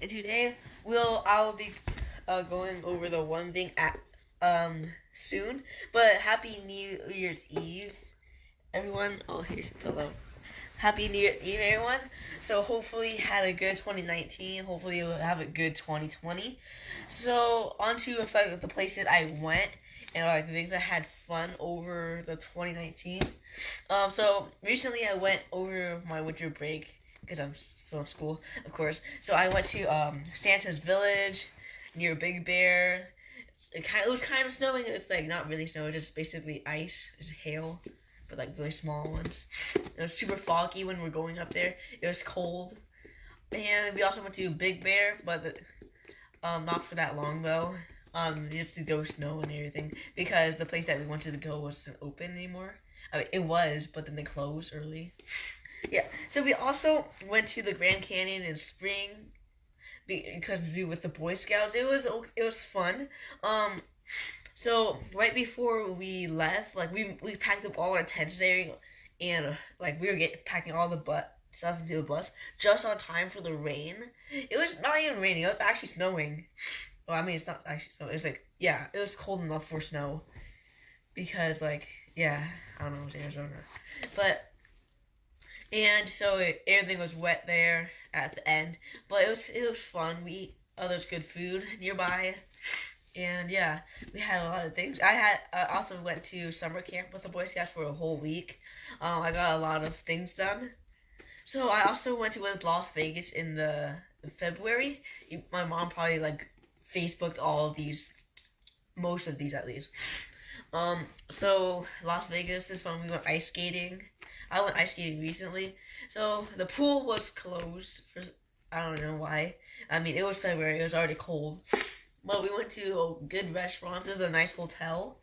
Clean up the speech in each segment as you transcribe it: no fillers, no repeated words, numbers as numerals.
and today I'll be going over the one thing at soon. But Happy New Year's Eve, everyone. Oh, here's your pillow. Happy New Year's Eve, everyone. So hopefully had a good 2019. Hopefully you'll have a good 2020. So on to the places I went and like the things I had fun over the 2019. So recently I went over my winter break because I'm still in school, of course. So I went to Santa's Village near Big Bear. It was kind of snowing. It's like not really snow, it's just basically ice, it's hail, but like really small ones. It was super foggy when we were going up there. It was cold, and we also went to Big Bear, but not for that long though. Just to go snow and everything because the place that we wanted to go wasn't open anymore. I mean, it was, but then they closed early. Yeah. So we also went to the Grand Canyon in spring because we with the Boy Scouts. It was fun. So right before we left, like we packed up all our tents there, and like we were packing all the stuff into the bus just on time for the rain. It was not even raining; it was actually snowing. Well, I mean, it's not actually snow. It was like yeah, it was cold enough for snow because like yeah, I don't know, it was Arizona, but and so everything was wet there at the end, but it was fun. We there's good food nearby. And yeah, we had a lot of things. I also went to summer camp with the Boy Scouts for a whole week. I got a lot of things done. So I also went to Las Vegas in the February. My mom probably like Facebooked all of these, most of these at least. So Las Vegas is when we went ice skating. I went ice skating recently. So the pool was closed for I don't know why. I mean, it was February. It was already cold. But we went to a good restaurant. It was a nice hotel.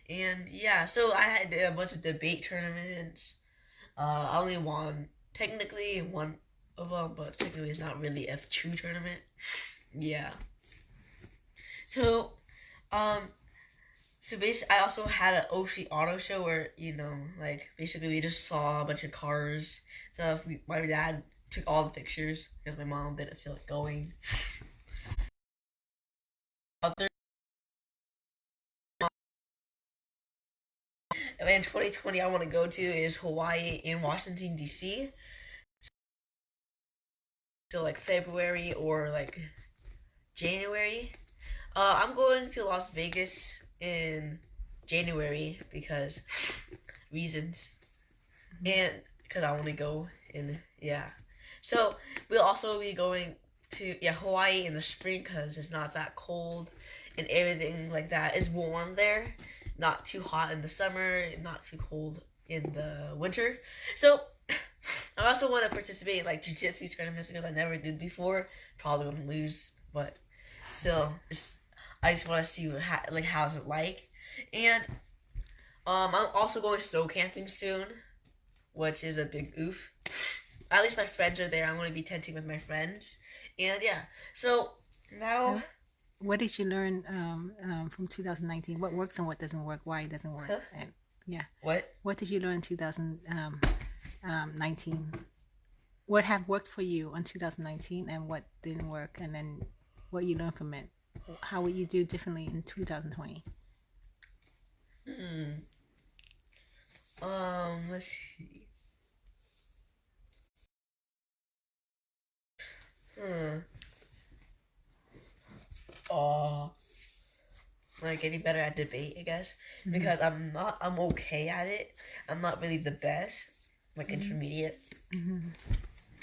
And yeah, so I had a bunch of debate tournaments. I only won, technically, one of them, but technically it's not really a true tournament. Yeah. So, um, so basically, I also had an OC auto show where, like, basically we just saw a bunch of cars. So my dad took all the pictures because my mom didn't feel like going. Other in 2020 I want to go to is Hawaii and Washington D.C. So like February or like January. I'm going to Las Vegas in January because reasons and because I want to go and yeah. So we'll also be going to Hawaii in the spring because it's not that cold and everything like that is warm there. Not too hot in the summer, not too cold in the winter. So I also want to participate in like jiu-jitsu tournaments because I never did before. Probably gonna lose, but still, I just want to see how's it like. And I'm also going snow camping soon, which is a big oof. At least my friends are there. I'm going to be tenting with my friends, and yeah. So now, What did you learn from 2019? What works and what doesn't work? Why it doesn't work? huh? And yeah, What? what did you learn in 2019? What have worked for you on 2019 and what didn't work? And then what you learned from it? How would you do differently in 2020? Hmm. Let's see. Hmm. Oh, like getting better at debate, I guess, Mm-hmm. because I'm okay at it. I'm not really the best, like intermediate. Mm-hmm.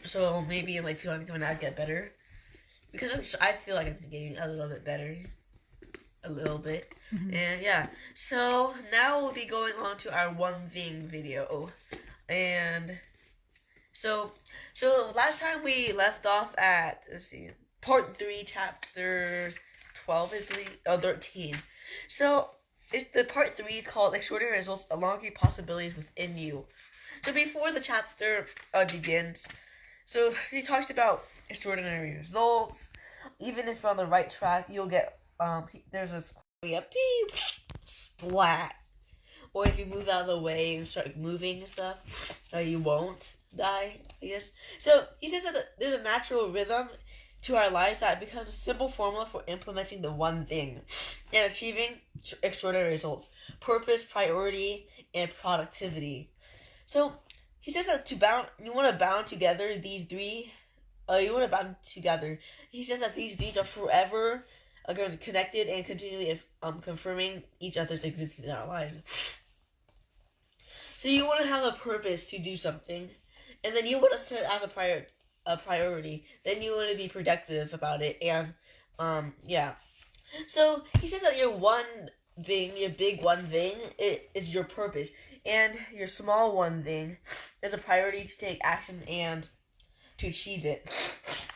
So maybe in like 2020 I'd get better because I feel like I'm getting a little bit better, a little bit, Mm-hmm. and yeah. So now we'll be going on to our one thing video, and so last time we left off at let's see, part 3, chapter 12, I believe, 13. So it's the part 3 is called Extraordinary Results: Unlocking Possibilities Within You. So before the chapter begins, so he talks about extraordinary results. Even if you're on the right track, you'll get there's a beep splat. Or if you move out of the way and start moving and stuff, you won't die. I guess. So he says that there's a natural rhythm to our lives that becomes a simple formula for implementing the one thing and achieving extraordinary results: purpose, priority, and productivity. So he says that you want to bound together these three. You want to bound together. He says that these are forever connected and continually confirming each other's existence in our lives. So you want to have a purpose to do something, and then you want to set it as a priority. Then you want to be productive about it, and yeah. So he says that your big one thing, is your purpose, and your small one thing is a priority to take action and to achieve it.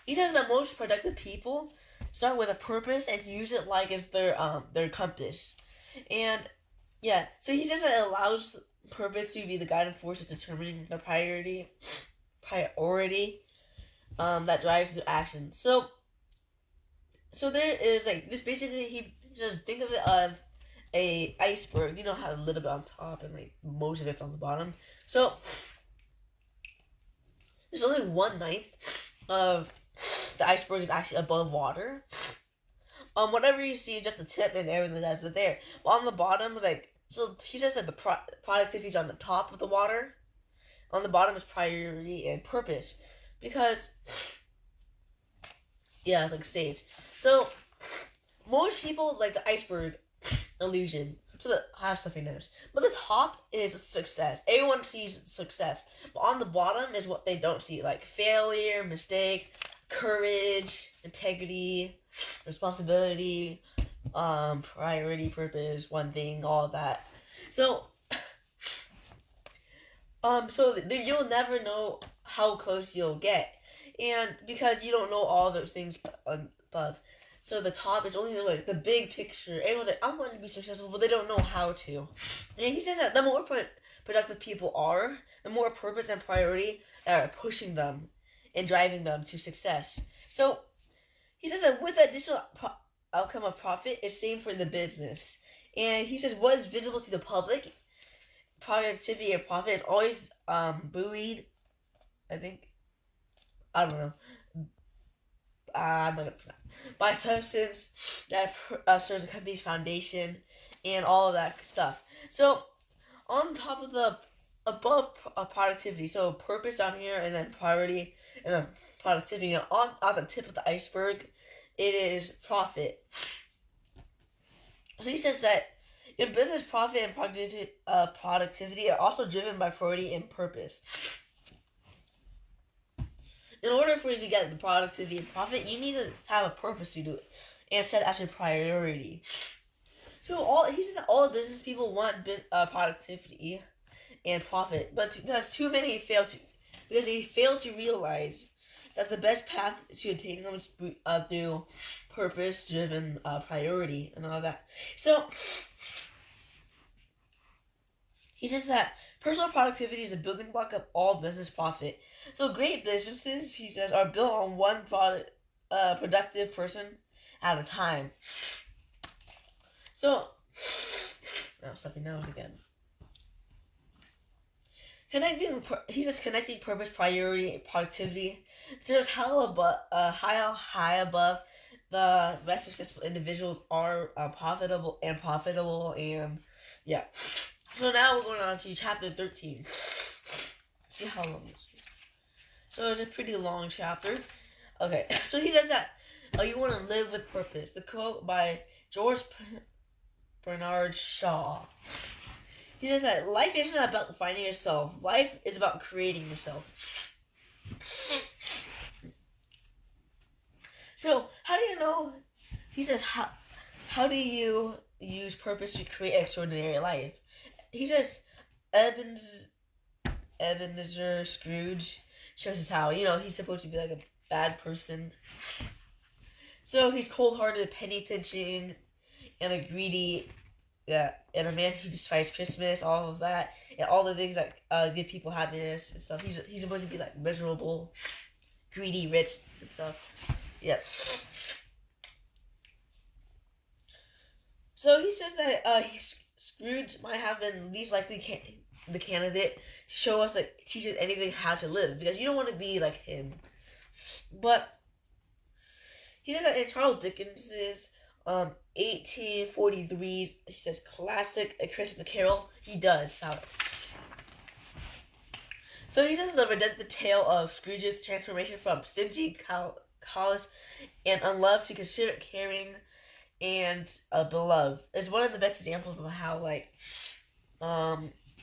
He says that most productive people start with a purpose and use it like it's their compass, and yeah. So he says that it allows purpose to be the guiding force of determining the priority that drives the action. So there is like this. Basically, he just think of it of a iceberg. You know how a little bit on top and like most of it's on the bottom. So there's only 1/9 of the iceberg is actually above water. Whatever you see is just the tip and everything that's there. But on the bottom, like, so he says that the productivity is on the top of the water. On the bottom is priority and purpose, because yeah, it's like stage. So most people like the iceberg illusion. So the high stuff he knows, but the top is success. Everyone sees success, but on the bottom is what they don't see, like failure, mistakes, courage, integrity, responsibility, priority, purpose, one thing, all of that. So you'll never know how close you'll get, and because you don't know all those things above. So the top is only like the big picture. Everyone's like, I'm going to be successful, but they don't know how to. And he says that the more productive people are, the more purpose and priority that are pushing them and driving them to success. So he says that with the additional outcome of profit, it's same for the business. And he says what is visible to the public, productivity and profit, is always buoyed. I think, I don't know. I'm not gonna by substance that serves the company's foundation and all of that stuff. So on top of the above productivity, so purpose on here, and then priority, and then productivity, and on the tip of the iceberg, it is profit. So he says that in business, profit and productivity are also driven by priority and purpose. In order for you to get the productivity and profit, you need to have a purpose to do it and set as your priority. So he says that all the business people want productivity and profit, but because too many because they fail to realize that the best path to attaining them is through purpose-driven priority and all that. So he says that personal productivity is a building block of all business profit. So great businesses, he says, are built on one productive person at a time. So, stuffy nose again. Connecting purpose, priority, and productivity. There's high above the best successful individuals are profitable, and yeah. So now we're going on to chapter 13. See how long this is. So it's a pretty long chapter. Okay, so he says that you want to live with purpose. The quote by George Bernard Shaw. He says that life isn't about finding yourself. Life is about creating yourself. So how do you know? He says how do you use purpose to create an extraordinary life? He says Ebenezer Scrooge shows us how. You know, he's supposed to be like a bad person. So he's cold-hearted, penny-pinching, and a greedy, and a man who despises Christmas, all of that, and all the things that give people happiness and stuff. He's supposed to be like miserable, greedy, rich, and stuff. Yeah. So he says that Scrooge might have been least likely the candidate to show us, like, teach us anything how to live, because you don't want to be like him. But He says that in Charles Dickens's 1843, he says classic A Christmas Carol, he does sound it. So he says the redemptive tale of Scrooge's transformation from stingy, callous, and unloved to considerate, caring, and beloved is one of the best examples of how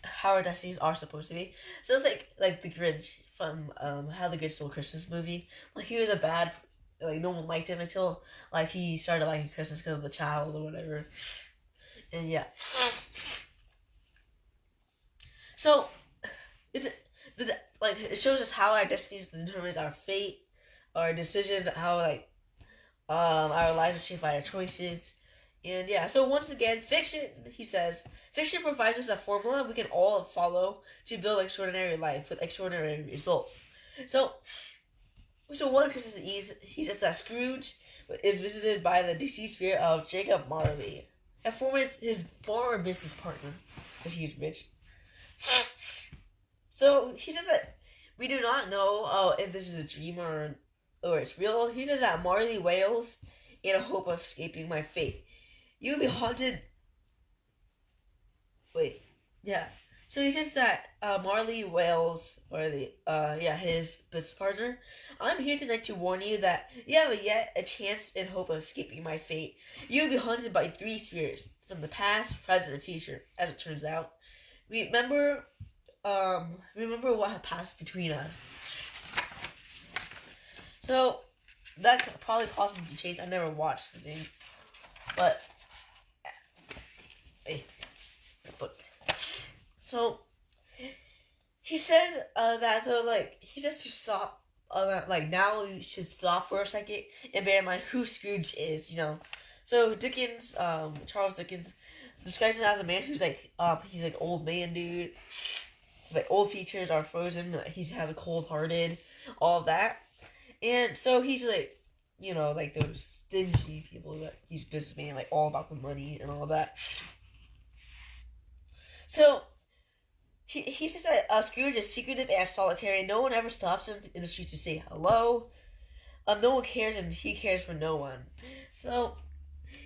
how our destinies are supposed to be. So it's like the Grinch from How the Grinch Stole Christmas movie. Like he was a bad, like no one liked him until like he started liking Christmas because of the child or whatever. And yeah. So it's like it shows us how our destinies determines our fate, our decisions, how our lives are shaped by our choices. And yeah, so once again, fiction, he says, fiction provides us a formula we can all follow to build extraordinary life with extraordinary results. So one Christmas Eve, he says that Scrooge is visited by the deceased spirit of Jacob Marley, his former business partner, because he's rich. So he says that we do not know if this is a dream or it's real. He says that Marley wails in a hope of escaping my fate. You will be haunted. Wait, yeah. So he says that Marley wails, or his business partner. I'm here tonight to warn you that you have yet a chance in hope of escaping my fate. You will be haunted by 3 spirits from the past, present, and future. As it turns out, remember what had passed between us. So that probably caused him to change. I never watched the thing, but. So he says that he says to stop now you should stop for a second and bear in mind who Scrooge is, So Dickens, Charles Dickens, describes him as a man who's he's like old man dude, like old features are frozen, he has a cold hearted, all of that, and so he's like those stingy people that he's businessman, like all about the money and all that. So he says that Scrooge is secretive and solitary. No one ever stops him in the streets to say hello. No one cares, and he cares for no one. So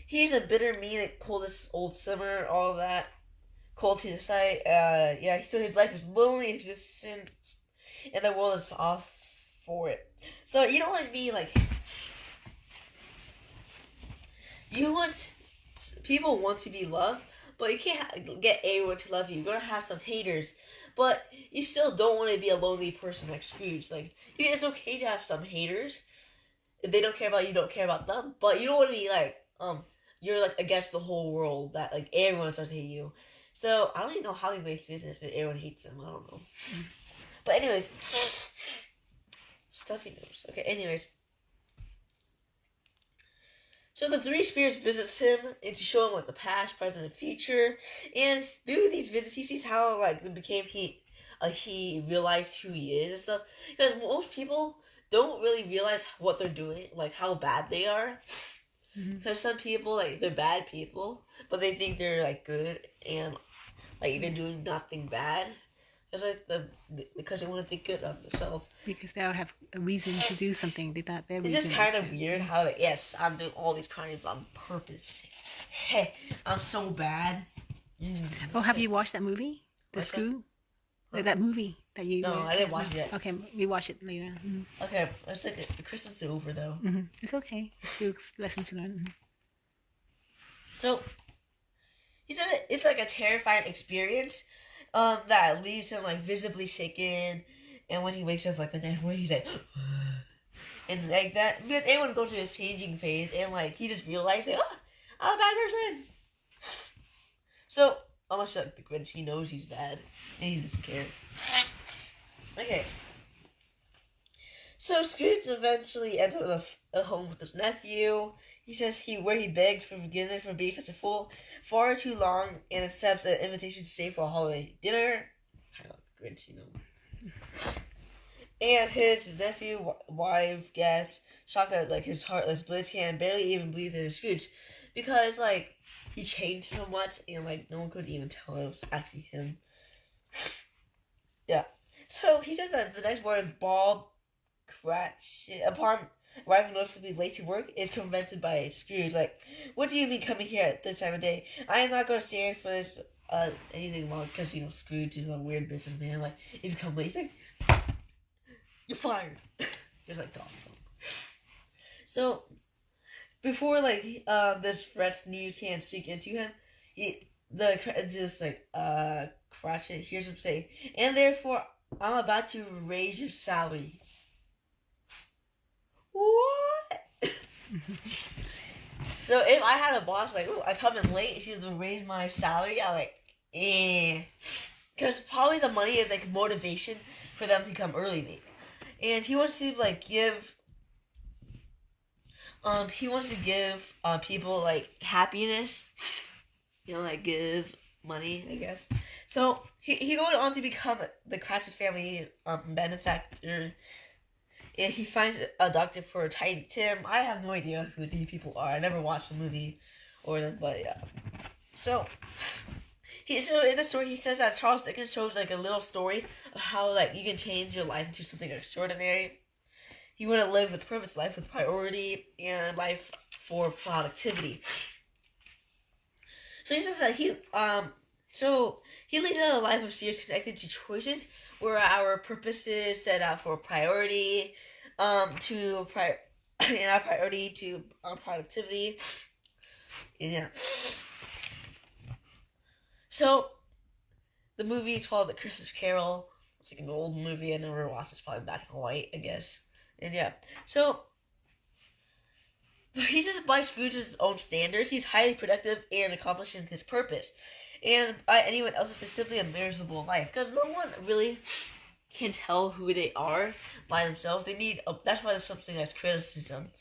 he's a bitter, mean, and coldest old simmer. All that cold to the sight. So his life is lonely existence, and the world is off for it. So you don't want to be like. People want to be loved. But you can't get everyone to love you. You're gonna have some haters, but you still don't want to be a lonely person like Scrooge. Like, it's okay to have some haters. If they don't care about you, don't care about them. But you don't want to be you're like against the whole world, that like everyone starts to hate you. So I don't even know how he makes business if everyone hates him. I don't know. But anyways, stuff he knows. Okay, anyways. So the 3 spirits visits him and to show him the past, present, and future. And through these visits, he sees how he realized who he is and stuff. Because most people don't really realize what they're doing, like how bad they are. Because some people they're bad people, but they think they're good and they're doing nothing bad. It's because they want to think good of themselves. Because they don't have a reason to do something. They thought their reason. It's just kind of weird how yes, I'm doing all these crimes on purpose. Hey, I'm so bad. Oh, have you watched that movie? The Screw? That movie that you. No, I didn't watch it yet. Okay, we watch it later. Okay, it's the Christmas is over though. It's okay. It's still lesson to learn. So he said it's like a terrifying experience. That leaves him visibly shaken, and when he wakes up the next morning, he's like, and like that because everyone goes through this changing phase, and he just realized I'm a bad person. So unless the Grinch, he knows he's bad and he doesn't care. Okay. So Scrooge eventually ends up at a home with his nephew. He says he begs for forgiveness for being such a fool far too long and accepts an invitation to stay for a holiday dinner. Kind of like the Grinch, And his nephew, wife, guess, shocked that his heartless bliss can barely even believe in Scrooge because he changed so much and no one could even tell it was actually him. Yeah. So he said that the next morning, Bob crashed upon arriving noticeably late to work, is prevented by Scrooge. Like, what do you mean coming here at this time of day? I am not going to stand for this anything long, because, Scrooge is a weird businessman. Like, if you come late, he's like, you're fired. Just like, dog. So, before, like, this French news can sink into him, Cratchit hears him say, and therefore, I'm about to raise your salary. What? So if I had a boss like, I come in late, she's gonna raise my salary, I'm like, because probably the money is like motivation for them to come early. And he wants to like give, people like happiness, like give money, I guess. So he goes on to become the Cratchit family benefactor. And he finds a doctor for Tiny Tim. I have no idea who these people are. I never watched the movie or them, but yeah. So in the story he says that Charles Dickens shows like a little story of how like you can change your life into something extraordinary. You want to live with purpose, life with priority, and life for productivity. So he says that he leads a life of serious connected to choices where our purposes set out for priority, and our priority to productivity. Yeah. So the movie is called The Christmas Carol. It's like an old movie. I never watched it. It's probably black and white, I guess. And yeah. So he says by Scrooge's own standards, he's highly productive and accomplishing his purpose. And by anyone else's, it's simply a miserable life. Because no one really can tell who they are by themselves. That's why there's something as criticism.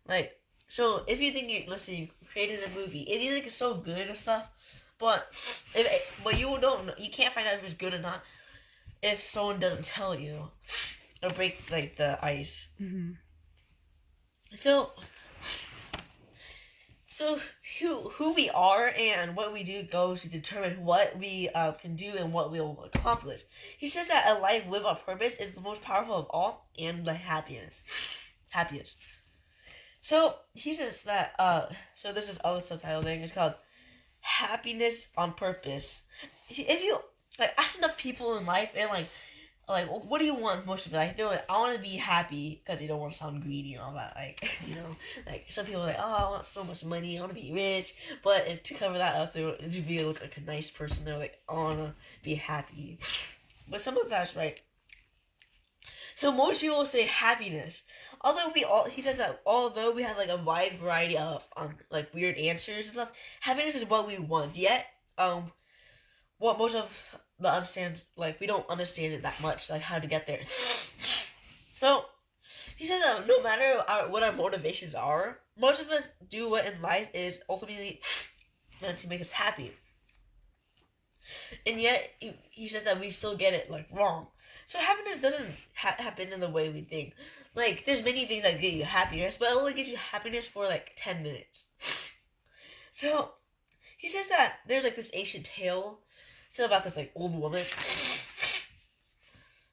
Like, so if you think you created a movie, and you think it's so good and stuff, but you can't find out if it's good or not if someone doesn't tell you or break like the ice. Mm-hmm. So who we are and what we do goes to determine what we can do and what we will accomplish. He says that a life lived on purpose is the most powerful of all and the happiest. So he says that so this is other subtitle thing. It's called Happiness on Purpose. If you like ask enough people in life and like what do you want most of your life? They're like, I want to be happy because they don't want to sound greedy and all that. Like, like some people are like, oh, I want so much money, I want to be rich. But to cover that up, to look like a nice person, they're like, I want to be happy. But some of that's right. So most people will say happiness. He says that although we have like a wide variety of like weird answers and stuff, happiness is what we want. Yet, what most of we don't understand it that much, like how to get there. So he said that no matter what our motivations are, most of us do what in life is ultimately meant to make us happy, and yet he says that we still get it like wrong. So happiness doesn't happen in the way we think. Like there's many things that get you happiness, but it only gives you happiness for like 10 minutes. So he says that there's like this ancient tale. So about this like old woman.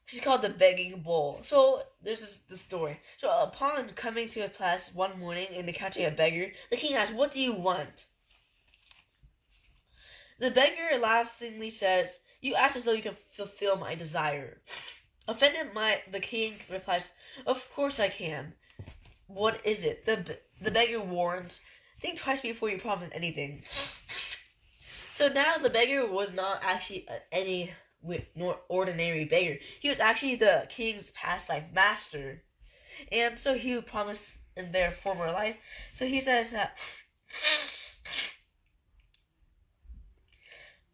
She's called the Begging Bowl. So there's this story. So upon coming to a palace one morning and encountering a beggar, the king asks, "What do you want?" The beggar laughingly says, "You ask as though you can fulfill my desire." Offended, the king replies, "Of course I can. What is it?" The beggar warns, "Think twice before you promise anything." So now the beggar was not actually any ordinary beggar. He was actually the king's past life master. And so he would promise in their former life. So he says that,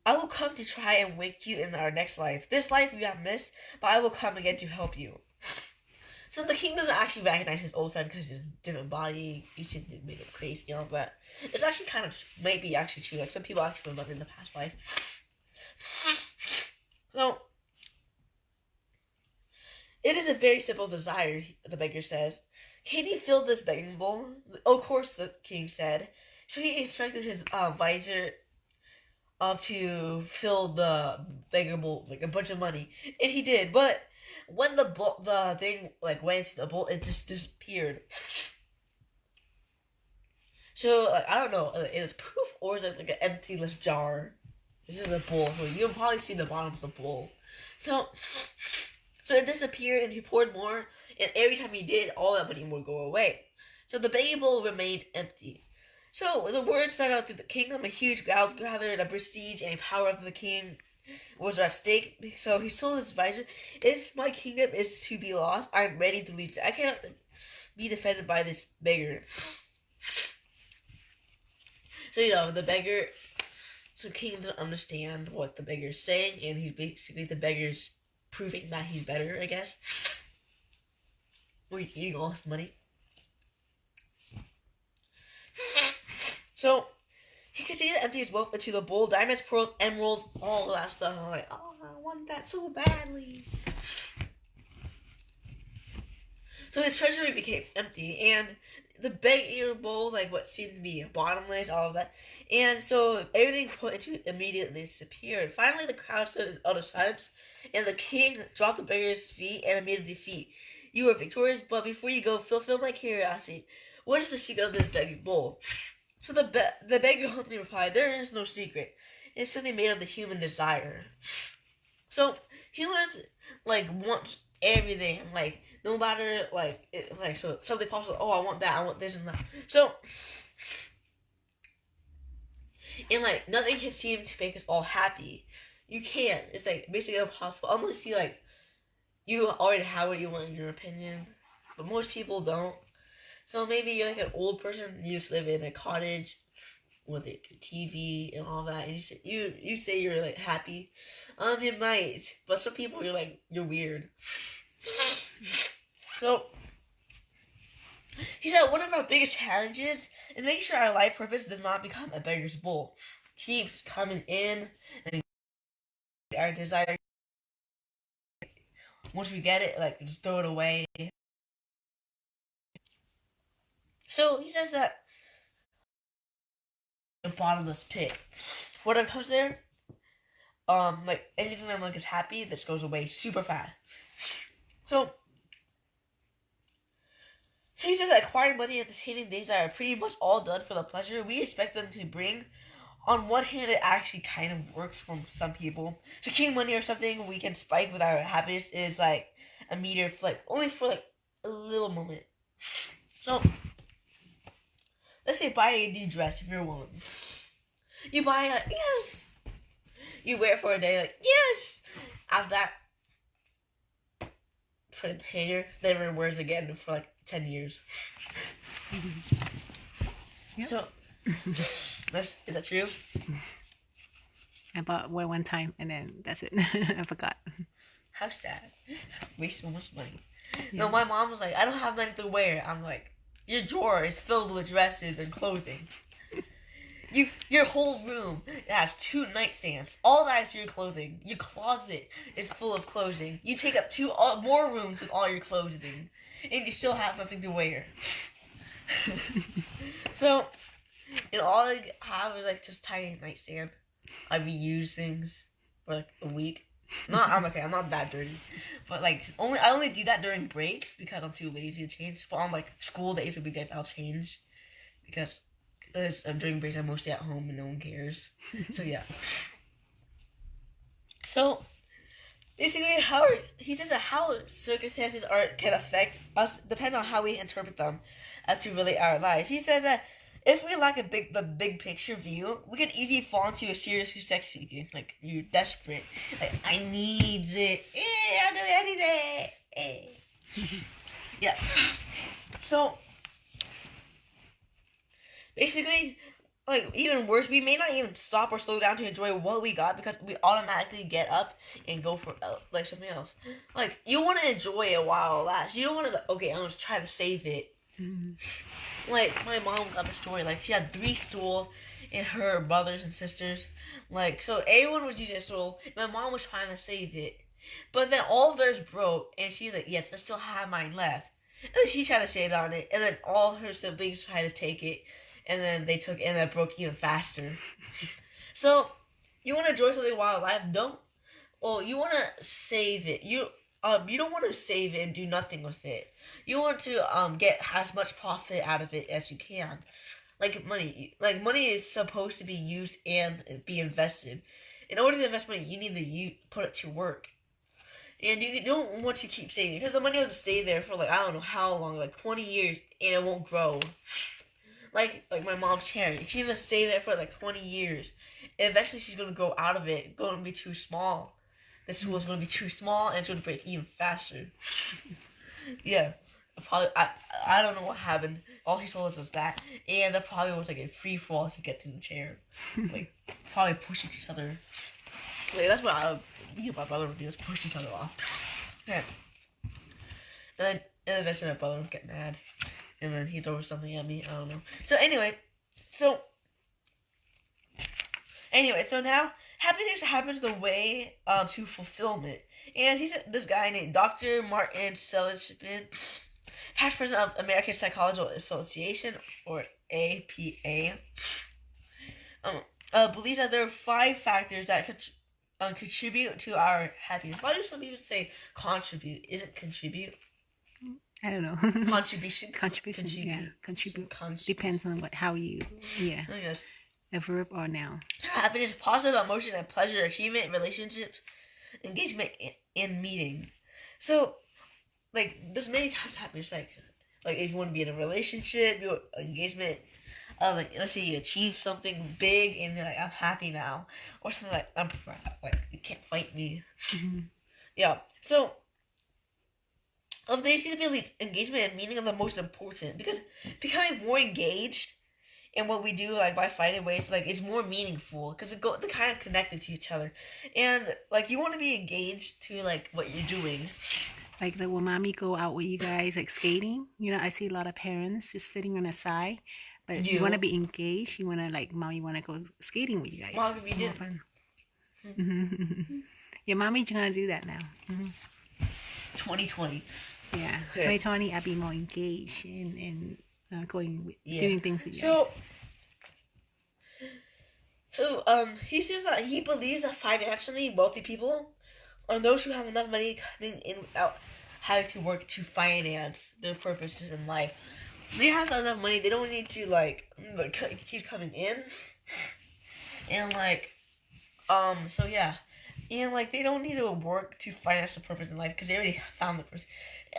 "I will come to try and wake you in our next life. This life you have missed, but I will come again to help you." So the king doesn't actually recognize his old friend because he's in a different body. He seems to make it crazy, but it's actually kind of might be actually true. Like some people actually remember in the past life. So it is a very simple desire, the beggar says. "Can you fill this begging bowl?" "Of course," the king said. So he instructed his visor to fill the beggar bowl with like a bunch of money, and he did. But when the thing like went into the bowl, it just disappeared. So like I don't know, it was poof or is it like an emptyless jar? This is a bowl, so you'll probably see the bottom of the bowl. So it disappeared, and he poured more, and every time he did, all that money would go away. So the baby bowl remained empty. So the word spread out through the kingdom. A huge crowd gathered. The prestige and power of the king was at stake. So he told his advisor, "If my kingdom is to be lost, I'm ready to lead. I cannot be defended by this beggar." So the beggar. So king doesn't understand what the beggar's saying, and he's basically the beggar's proving that he's better, I guess. Or he's eating all his money. So he could see the empty his wealth into the bowl, diamonds, pearls, emeralds, all of that stuff. I'm like, oh, I want that so badly. So his treasury became empty, and the beggar bowl, like what seemed to be bottomless, all of that. And so everything put into it immediately disappeared. Finally, the crowd stood in utter silence, and the king dropped the beggar's feet and admitted defeat. "You are victorious, but before you go, fulfill my curiosity. What is the secret of this begging bowl?" So the beggar humbly replied, "There is no secret. It's something made of the human desire." So humans want everything, no matter so something pops up. Oh, I want that. I want this and that. So and nothing can seem to make us all happy. You can't. It's basically impossible unless you already have what you want in your opinion, but most people don't. So maybe you're an old person. You just live in a cottage with a TV and all that, and you say you're happy. You might, but some people you're weird. So he said one of our biggest challenges is making sure our life purpose does not become a beggar's bowl. Keeps coming in, and our desire. Once we get it, just throw it away. So he says that the bottomless pit. When it comes there, anything that is happy, this goes away super fast. So he says that acquiring money and attaining things that are pretty much all done for the pleasure we expect them to bring. On one hand, it actually kind of works for some people. Securing money or something we can spike with our happiness is a meter flick, only for a little moment. So let's say buy a new dress if you're a woman. You buy it, yes. You wear it for a day, yes. After that, put it in the hanger, never wears again for 10 years. Yep. So, is that true? I bought one time and then that's it. I forgot. How sad. Waste so much money. Yeah. No, my mom was like, I don't have nothing to wear. I'm like, your drawer is filled with dresses and clothing. Your whole room has 2 nightstands. All that is your clothing. Your closet is full of clothing. You take up 2 more rooms with all your clothing, and you still have nothing to wear. So, all I have is just tiny nightstand. I reuse things for a week. I'm okay. I'm not that dirty, but I only do that during breaks because I'm too lazy to change. But on school days or weekends, I'll change because during breaks I'm mostly at home and no one cares. So yeah. So basically, he says that how circumstances can affect us depend on how we interpret them as to relate our lives. He says that if we lack the big picture view, we can easily fall into a serious sex seeking. You're desperate. I need it. I need it. Yeah. So basically, even worse, we may not even stop or slow down to enjoy what we got because we automatically get up and go for something else. You want to enjoy it while it lasts. You don't want to. Okay, I'm gonna try to save it. Mm-hmm. My mom got the story. She had 3 stools and her brothers and sisters. So everyone was using a stool. My mom was trying to save it, but then all of theirs broke, and she's like, "Yes, I still have mine left." And then she tried to shade on it, and then all her siblings tried to take it. And then they took it, and it broke even faster. So, you want to enjoy something while alive? You want to save it. you don't want to save it and do nothing with it. You want to get as much profit out of it as you can. Like money is supposed to be used and be invested. In order to invest money, you need to put it to work. And you don't want to keep saving because the money will stay there for like I don't know how long, like 20 years, and it won't grow. Like my mom's hair, she's gonna stay there for like 20 years. And eventually, she's gonna grow out of it. It's gonna be too small. The school is gonna be too small, and it's gonna break even faster. Yeah, probably. I don't know what happened. All she told us was that, and that probably was like a free fall to get to the chair, like probably push each other. Like that's what me and my brother would do, is push each other off. Yeah. And eventually my brother would get mad, and then he'd throw something at me. I don't know. So anyway, so now happiness happens the way to fulfillment, and he's this guy named Dr. Martin Seligman, past president of American Psychological Association, or APA. Believes that there are 5 factors that contribute to our happiness. Why do some people say contribute? Isn't contribute? I don't know. Contribution. Yeah. Contribute. Depends on how you. Yeah. I guess. A verb or noun. Happiness, positive emotion, and pleasure, achievement, relationships, engagement, and meeting. So, like, there's many types of happiness. Like if you want to be in a relationship, your engagement. Like let's say you achieve something big and you're like, I'm happy now, or something like I'm proud. Like you can't fight me. Mm-hmm. Yeah. So, they seem to believe engagement and meaning are the most important because becoming more engaged in what we do, like by finding ways, like it's more meaningful because they're kind of connected to each other, and like you want to be engaged to like what you're doing. Like when mommy go out with you guys, like skating. I see a lot of parents just sitting on the side. But you want to be engaged. You want to like, mommy want to go skating with you guys. Mom, we did. Yeah, mommy's gonna do that now. 2020. Yeah, 2020. I'll be more engaged in going with, doing things with you guys. So he says that he believes that financially wealthy people are those who have enough money coming in without having to work to finance their purposes in life. They have enough money. They don't need to keep coming in, and so yeah, and like they don't need to work to finance the purpose in life because they already found the person.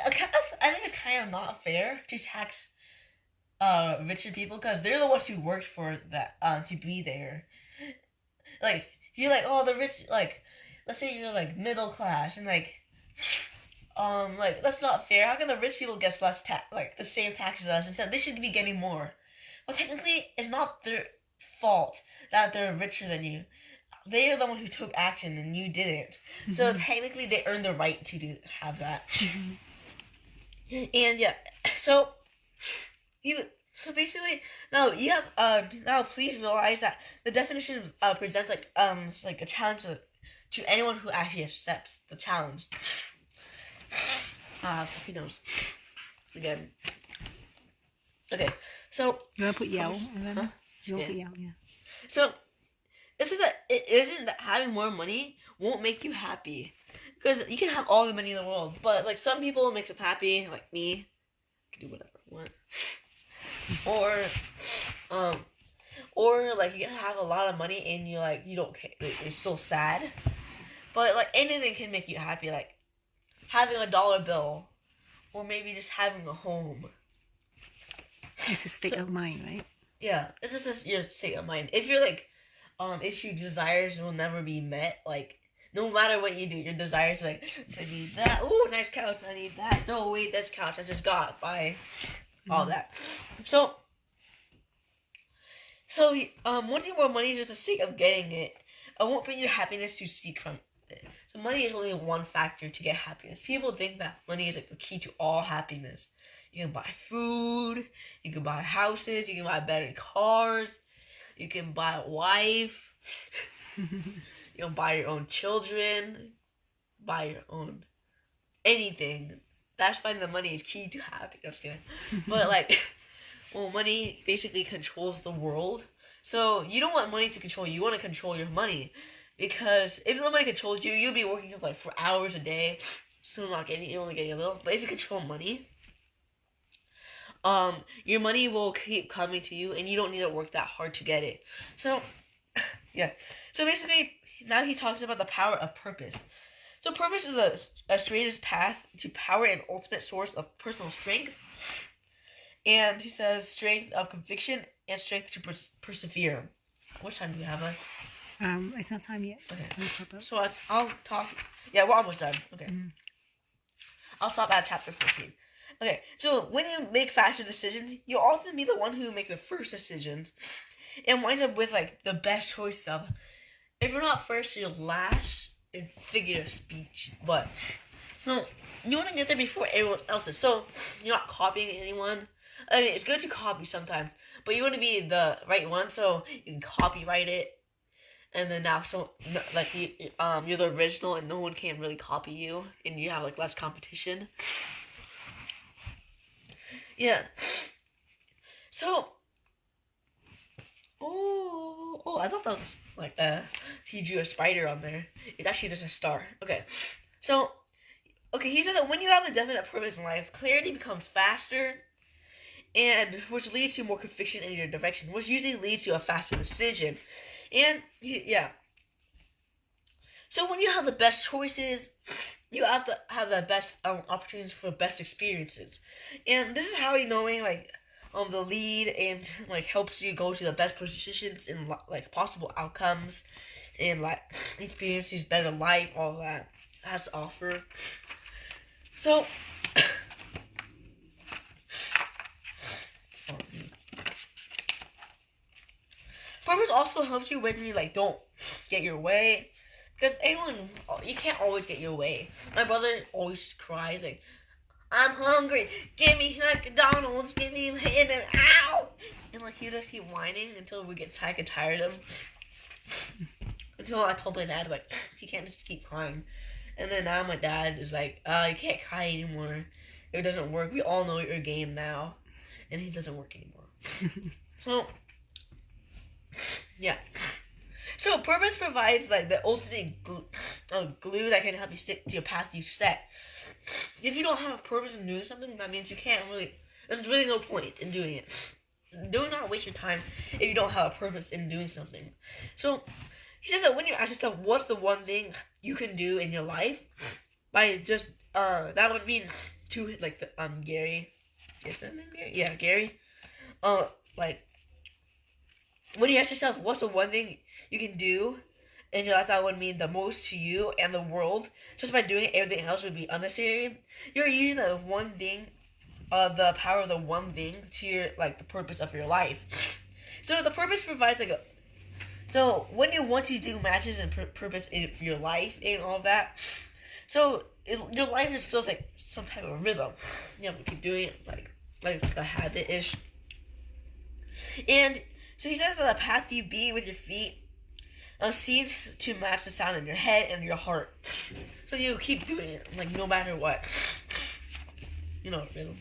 I think it's kind of not fair to tax richer people because they're the ones who worked for that to be there. Like you're like, oh, the rich, like let's say you're like middle class and like that's not fair. How can the rich people get less the same taxes as us instead? They should be getting more. Well, technically, it's not their fault that they're richer than you. They are the one who took action and you didn't. Mm-hmm. So technically, they earned the right to have that. Mm-hmm. And yeah, so basically now you have now please realize that the definition presents like a challenge to anyone who actually accepts the challenge. Sophie knows. Again. Okay, so you wanna put yell? You wanna put yell? Yeah. So this is that it isn't that having more money won't make you happy, because you can have all the money in the world, but like some people it makes them happy, like me. I can do whatever I want. Or like you can have a lot of money and you don't care. You're still sad, but like anything can make you happy, like having a dollar bill, or maybe just having a home. It's a state of mind, right? Yeah, this is your state of mind. If you're like, if your desires will never be met, like no matter what you do, your desires like I need that. Ooh, nice couch. I need that. No, wait, that's couch I just got. Bye. All that. So wanting more money is just the sake of getting it. It won't bring you happiness to seek from it. So money is only one factor to get happiness. People think that money is like the key to all happiness. You can buy food, you can buy houses, you can buy better cars, you can buy a wife, you can buy your own children, buy your own anything. That's why the money is key to happiness. I'm just kidding. But like, well, money basically controls the world. So you don't want money to control you. You want to control your money. Because if the money controls you, you'll be working for hours a day. still not getting, you're only getting a little. But if you control money, your money will keep coming to you, and you don't need to work that hard to get it. So, yeah. So basically, now he talks about the power of purpose. So purpose is a straightest path to power and ultimate source of personal strength. And he says strength of conviction and strength to persevere. What time do we have left? It's not time yet. Okay. So I'll talk. Yeah, we're almost done. Okay. I'll stop at chapter 14. Okay, so when you make faster decisions, you'll often be the one who makes the first decisions and winds up with, like, the best choice of. If you're not first, you're last in figure of speech. But, so, you want to get there before everyone else is. So, you're not copying anyone. I mean, it's good to copy sometimes, but you want to be the right one, so you can copyright it. And then now, so, like, you're the original and no one can really copy you, and you have, like, less competition. Yeah. So, I thought that was, like, he drew a spider on there. It's actually just a star. Okay. So, he said that when you have a definite purpose in life, clarity becomes faster, and which leads to more conviction in your direction, which usually leads to a faster decision. And, yeah. So when you have the best choices, you have to have the best opportunities for best experiences. And this is how knowing, like, the lead and, like, helps you go to the best positions and, like, possible outcomes and, like, experiences, better life, all that has to offer. So, purpose also helps you when you, like, don't get your way. Because you can't always get your way. My brother always cries, like, I'm hungry, give me McDonald's, give me a hand, ow! And, like, he just keep whining until we get sick and tired of him. Until I told my dad, like, he can't just keep crying. And then now my dad is like, you can't cry anymore. It doesn't work. We all know your game now. And he doesn't work anymore. So, yeah. So, purpose provides, like, the ultimate glue that can help you stick to your path you set. If you don't have a purpose in doing something, that means you can't really. There's really no point in doing it. Do not waste your time if you don't have a purpose in doing something. So, he says that when you ask yourself, what's the one thing you can do in your life? By just, that would mean to, like, Gary. Is that name Gary? Yeah, Gary. Like, when you ask yourself, what's the one thing you can do in your life that would mean the most to you and the world, just by doing it, everything else would be unnecessary. You're using the one thing, the power of the one thing to your, like, the purpose of your life. So the purpose provides, like, so when you want to do matches and purpose in your life and all of that, so your life just feels like some type of rhythm. You know, you keep doing it like a habit-ish. And so he says that the path you be with your feet seems to match the sound in your head and your heart. So you keep doing it, like, no matter what. You know, rhythm.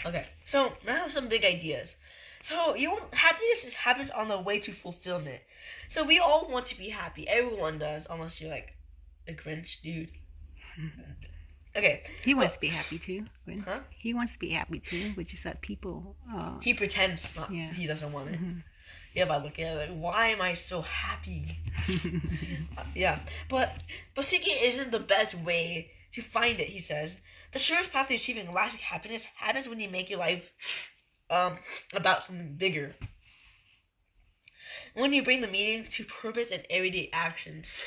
Okay, so now I have some big ideas. So happiness just happens on the way to fulfillment. So we all want to be happy. Everyone does, unless you're, like, a Grinch dude. Okay. He wants to be happy too. Huh? He wants to be happy too, but you said people. He pretends not. Yeah. He doesn't want it. Mm-hmm. Yeah, by looking at it, like, why am I so happy? Yeah, but seeking isn't the best way to find it. He says the surest path to achieving lasting happiness happens when you make your life about something bigger. When you bring the meaning to purpose and everyday actions.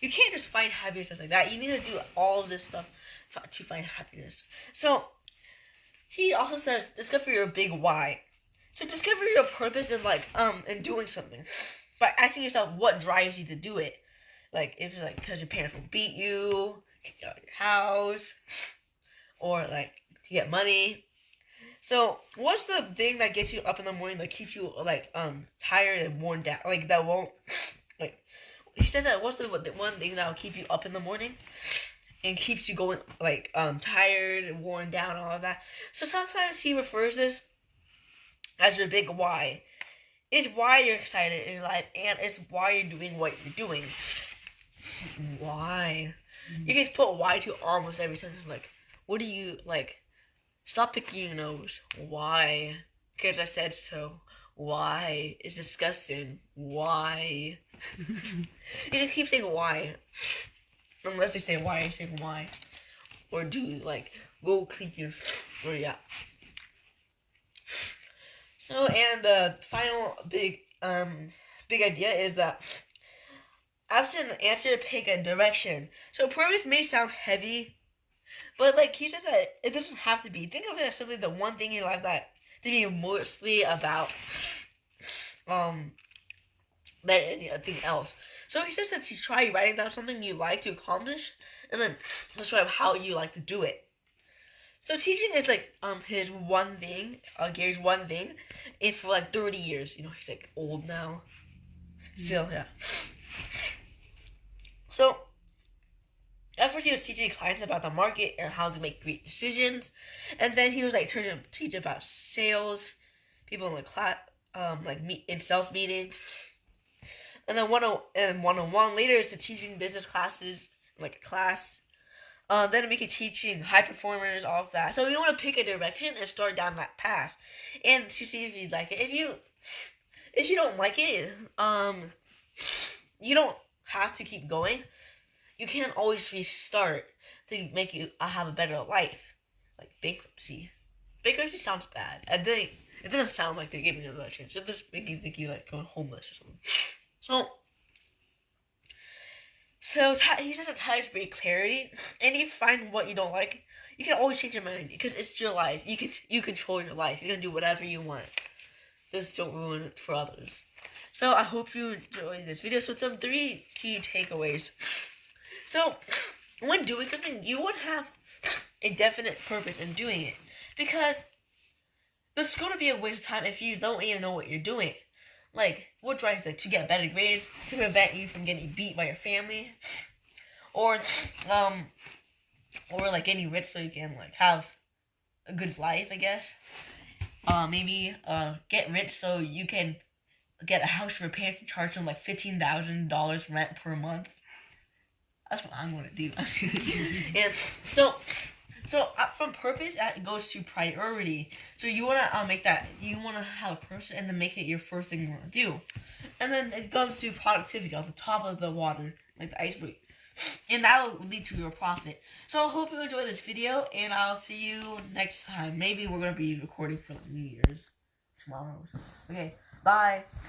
You can't just find happiness just like that. You need to do all of this stuff to find happiness. So, he also says, discover your big why. So, discover your purpose in doing something. By asking yourself what drives you to do it. Like, if it's, like, because your parents will beat you, kick you out of your house, or, like, to get money. So, what's the thing that gets you up in the morning that keeps you, like, tired and worn down? Like, that won't, like... He says that what's the one thing that will keep you up in the morning and keeps you going, like, tired and worn down, all of that. So sometimes he refers this as your big why. It's why you're excited in your life, and it's why you're doing what you're doing. Why? You can put why to almost every sentence. Like, what do you like? Stop picking your nose. Why? Because I said so. Why? It's disgusting. Why? You can keep saying why. Unless they say why, you say why. Or do like go clean your yeah. So and the final big idea is that absent an answer, pick a direction. So purpose may sound heavy, but like he says that it doesn't have to be. Think of it as simply the one thing in your life that to be mostly about than anything else. So he says that you try writing down something you like to accomplish and then describe how you like to do it. So teaching is like his one thing, Gary's one thing, and for like 30 years. You know, he's like old now. Still, yeah. So at first he was teaching clients about the market and how to make great decisions, and then he was like turning to teach about sales, people in the class, like meet in sales meetings, and then one-on-one later is the teaching business classes, like a class. Then we can teaching high performers, all of that. So you want to pick a direction and start down that path, and to see if you like it. If you don't like it, you don't have to keep going. You can't always restart to make you have a better life, like bankruptcy. Bankruptcy sounds bad. And then it doesn't sound like they're giving you another chance. It just make you think you like going homeless or something. So he says that time is very clarity, and if you find what you don't like, you can always change your mind because it's your life. You control your life. You can do whatever you want. Just don't ruin it for others. So I hope you enjoyed this video. So some 3 key takeaways. So when doing something, you would have a definite purpose in doing it, because this is going to be a waste of time if you don't even know what you're doing. Like, what drives it? To get better grades, to prevent you from getting beat by your family, or like getting rich so you can like have a good life, I guess. Maybe get rich so you can get a house for your parents and charge them like $15,000 rent per month. That's what I'm gonna do. And so from purpose, that goes to priority. So you wanna you wanna have a purpose and then make it your first thing you wanna do, and then it comes to productivity on the top of the water, like the iceberg, and that will lead to your profit. So I hope you enjoyed this video, and I'll see you next time. Maybe we're gonna be recording for like New Year's tomorrow or something. Okay, bye.